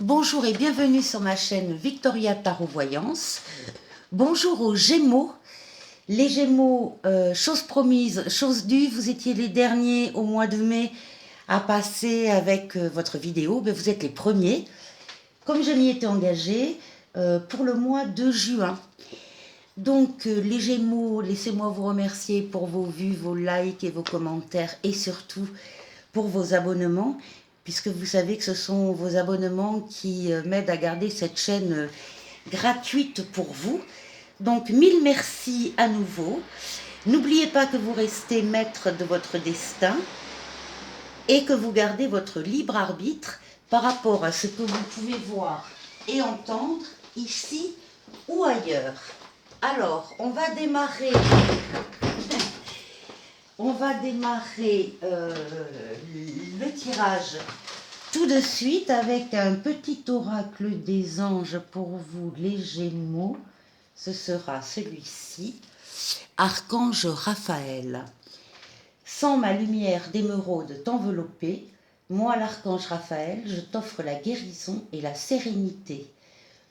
Bonjour et bienvenue sur ma chaîne Victoria Tarot Voyance. Bonjour aux Gémeaux. Les Gémeaux, chose promise, chose due, vous étiez les derniers au mois de mai à passer avec votre vidéo. Ben, vous êtes les premiers, comme je m'y étais engagée, pour le mois de juin. Donc les Gémeaux, laissez-moi vous remercier pour vos vues, vos likes et vos commentaires et surtout pour vos abonnements, puisque vous savez que ce sont vos abonnements qui m'aident à garder cette chaîne gratuite pour vous. Donc mille merci à nouveau. N'oubliez pas que vous restez maître de votre destin et que vous gardez votre libre arbitre par rapport à ce que vous pouvez voir et entendre ici ou ailleurs. Alors, on va démarrer le tirage tout de suite avec un petit oracle des anges pour vous, les Gémeaux. Ce sera celui-ci, Archange Raphaël. Sans ma lumière d'émeraude t'envelopper, moi l'archange Raphaël, je t'offre la guérison et la sérénité.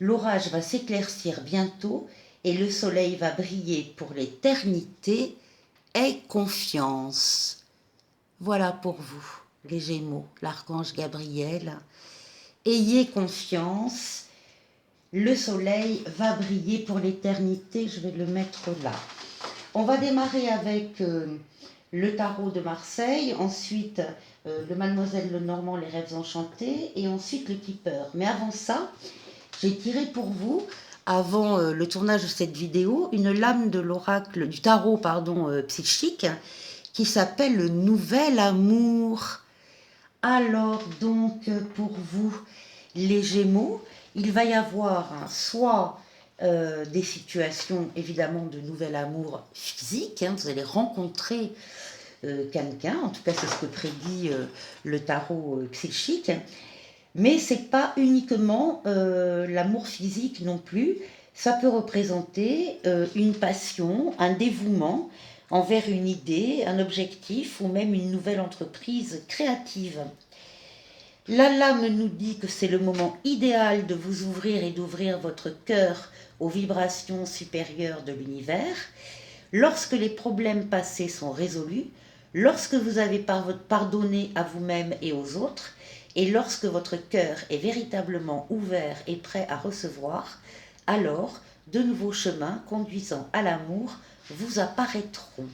L'orage va s'éclaircir bientôt et le soleil va briller pour l'éternité. Aie confiance. Voilà pour vous, les Gémeaux, l'archange Gabriel. Ayez confiance. Le soleil va briller pour l'éternité. Je vais le mettre là. On va démarrer avec le tarot de Marseille, ensuite le Mademoiselle Lenormand, les rêves enchantés, et ensuite le Keeper. Mais avant ça, j'ai tiré pour vous, avant le tournage de cette vidéo, une lame de l'oracle, du tarot psychique, qui s'appelle le Nouvel Amour. Alors donc, pour vous, les Gémeaux, il va y avoir soit des situations évidemment de nouvel amour physique, vous allez rencontrer quelqu'un, en tout cas c'est ce que prédit le tarot psychique, mais c'est pas uniquement l'amour physique non plus, ça peut représenter une passion, un dévouement envers une idée, un objectif ou même une nouvelle entreprise créative. La lame nous dit que c'est le moment idéal de vous ouvrir et d'ouvrir votre cœur aux vibrations supérieures de l'univers. Lorsque les problèmes passés sont résolus, lorsque vous avez pardonné à vous-même et aux autres, et lorsque votre cœur est véritablement ouvert et prêt à recevoir, alors de nouveaux chemins conduisant à l'amour vous apparaîtront.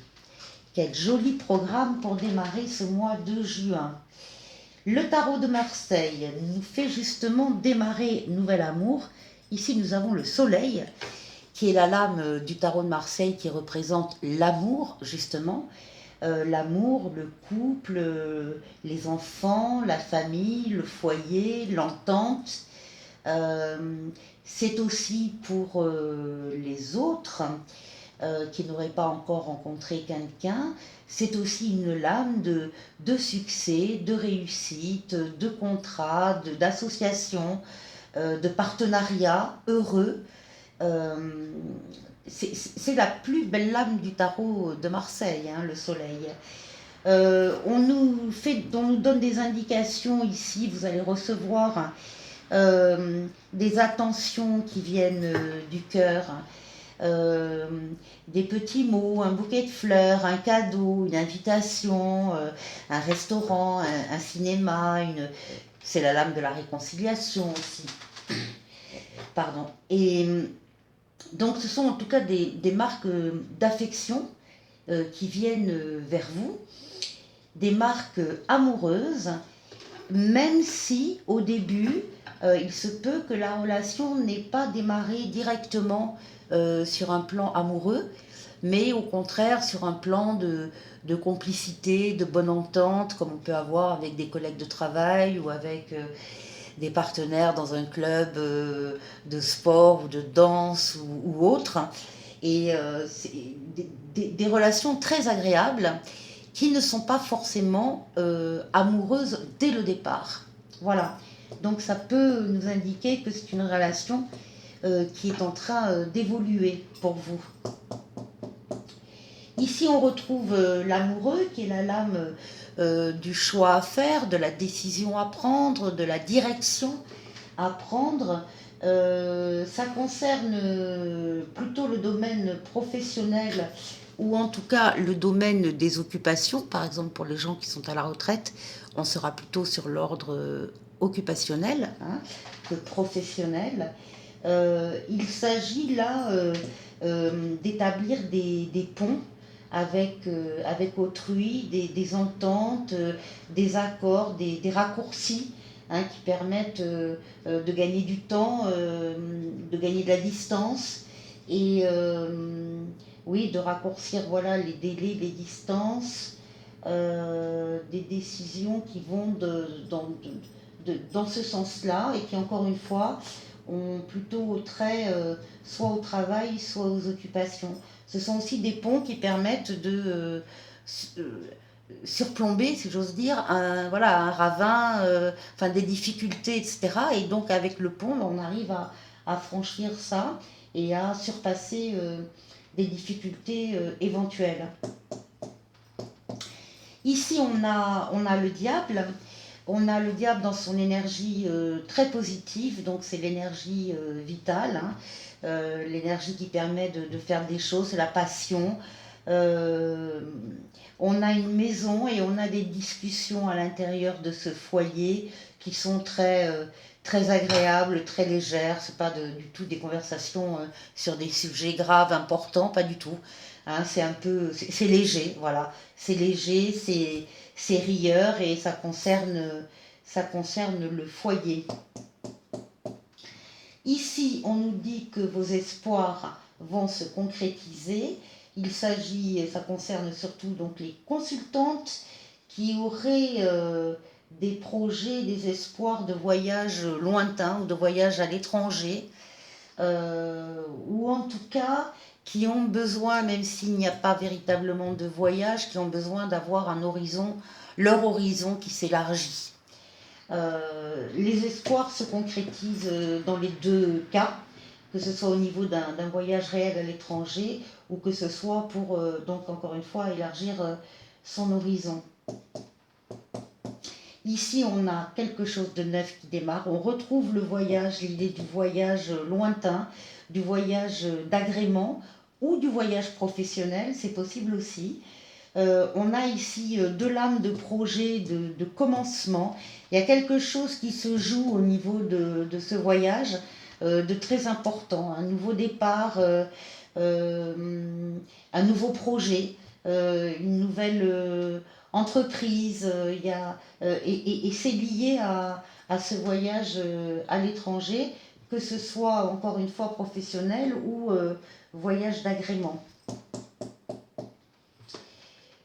Quel joli programme pour démarrer ce mois de juin. Le tarot de Marseille nous fait justement démarrer Nouvel Amour. Ici, nous avons le soleil, qui est la lame du tarot de Marseille qui représente l'amour, justement. L'amour, le couple, les enfants, la famille, le foyer, l'entente. C'est aussi pour les autres qui n'auraient pas encore rencontré quelqu'un. C'est aussi une lame de succès, de réussite, de contrat, d'association, de partenariat heureux. C'est la plus belle lame du tarot de Marseille, le soleil. On nous donne des indications ici, vous allez recevoir des attentions qui viennent du cœur, des petits mots, un bouquet de fleurs, un cadeau, une invitation, un restaurant, un cinéma, c'est la lame de la réconciliation aussi. Pardon. Et donc ce sont en tout cas des marques d'affection qui viennent vers vous, des marques amoureuses, même si au début, il se peut que la relation n'ait pas démarré directement sur un plan amoureux, mais au contraire sur un plan de complicité, de bonne entente, comme on peut avoir avec des collègues de travail ou avec des partenaires dans un club de sport ou de danse ou autre. Et c'est des relations très agréables qui ne sont pas forcément amoureuses dès le départ. Voilà. Donc ça peut nous indiquer que c'est une relation qui est en train d'évoluer pour vous. Ici, on retrouve l'amoureux, qui est la lame du choix à faire, de la décision à prendre, de la direction à prendre. Ça concerne plutôt le domaine professionnel ou en tout cas le domaine des occupations. Par exemple, pour les gens qui sont à la retraite, on sera plutôt sur l'ordre occupationnel hein, que professionnel. Il s'agit là d'établir des ponts avec autrui, des ententes, des accords, des raccourcis hein, qui permettent de gagner du temps, de gagner de la distance et oui, de raccourcir voilà, les délais, les distances, des décisions qui vont dans ce sens-là et qui, encore une fois, ont plutôt trait soit au travail, soit aux occupations. Ce sont aussi des ponts qui permettent de surplomber, si j'ose dire, voilà, un ravin, enfin des difficultés, etc. Et donc avec le pont, on arrive à franchir ça et à surpasser des difficultés éventuelles. Ici, on a le diable. On a le diable dans son énergie très positive, donc c'est l'énergie vitale, hein, l'énergie qui permet de faire des choses, c'est la passion. Euh, on a une maison et on a des discussions à l'intérieur de ce foyer qui sont très agréables, très légères. C'est pas du tout des conversations sur des sujets graves, importants, pas du tout. Hein, c'est un peu, c'est léger, voilà. C'est léger, c'est rieur et ça concerne le foyer. Ici, on nous dit que vos espoirs vont se concrétiser. Il s'agit, et ça concerne surtout donc les consultantes qui auraient des projets, des espoirs de voyage lointain ou de voyage à l'étranger, ou en tout cas qui ont besoin, même s'il n'y a pas véritablement de voyage, qui ont besoin d'avoir un horizon, leur horizon qui s'élargit. Les espoirs se concrétisent dans les deux cas, que ce soit au niveau d'un voyage réel à l'étranger ou que ce soit pour, donc encore une fois, élargir son horizon. Ici, on a quelque chose de neuf qui démarre. On retrouve le voyage, l'idée du voyage lointain, du voyage d'agrément ou du voyage professionnel, c'est possible aussi. On a ici deux lames de projet, de commencement. Il y a quelque chose qui se joue au niveau de ce voyage, de très important. Un nouveau départ, un nouveau projet, une nouvelle entreprise. Et c'est lié à ce voyage à l'étranger, que ce soit encore une fois professionnel ou voyage d'agrément.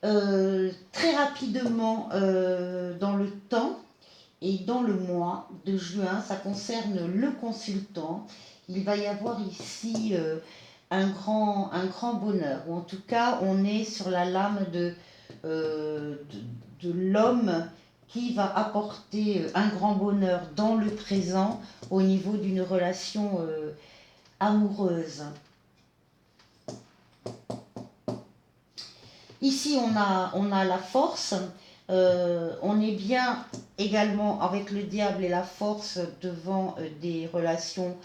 Très rapidement dans le temps et dans le mois de juin, ça concerne le consultant. Il va y avoir ici un grand bonheur, ou en tout cas on est sur la lame de l'homme qui va apporter un grand bonheur dans le présent au niveau d'une relation amoureuse. Ici, on a la force. On est bien également avec le diable et la force devant des relations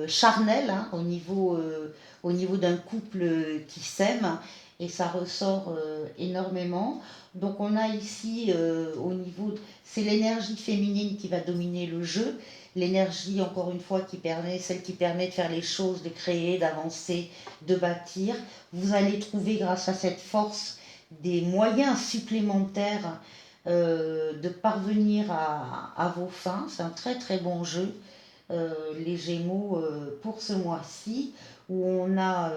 charnelles hein, au niveau d'un couple qui s'aime et ça ressort énormément. Donc on a ici au niveau, c'est l'énergie féminine qui va dominer le jeu, l'énergie encore une fois qui permet, celle qui permet de faire les choses, de créer, d'avancer, de bâtir. Vous allez trouver grâce à cette force des moyens supplémentaires de parvenir à vos fins. C'est un très bon jeu, les Gémeaux, pour ce mois-ci, où on a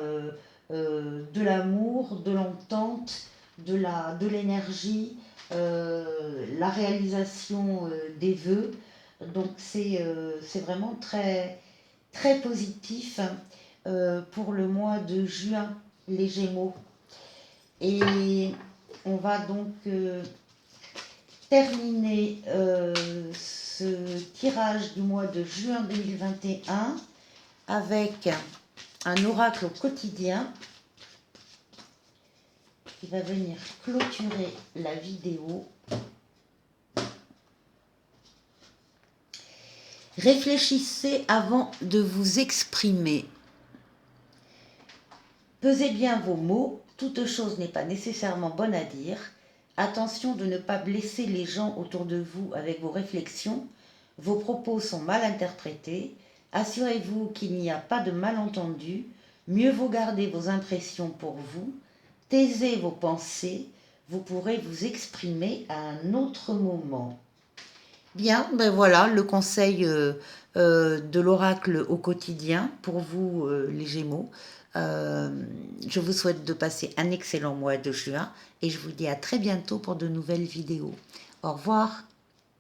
de l'amour, de l'entente, de l'énergie, la réalisation des vœux. Donc c'est vraiment très positif pour le mois de juin, les Gémeaux. Et on va donc terminer ce tirage du mois de juin 2021 avec un oracle quotidien qui va venir clôturer la vidéo. Réfléchissez avant de vous exprimer. Pesez bien vos mots, toute chose n'est pas nécessairement bonne à dire. Attention de ne pas blesser les gens autour de vous avec vos réflexions. Vos propos sont mal interprétés. Assurez-vous qu'il n'y a pas de malentendu. Mieux vaut garder vos impressions pour vous. Taisez vos pensées. Vous pourrez vous exprimer à un autre moment. Bien, ben voilà le conseil de l'oracle au quotidien pour vous, les Gémeaux. Je vous souhaite de passer un excellent mois de juin et je vous dis à très bientôt pour de nouvelles vidéos. Au revoir.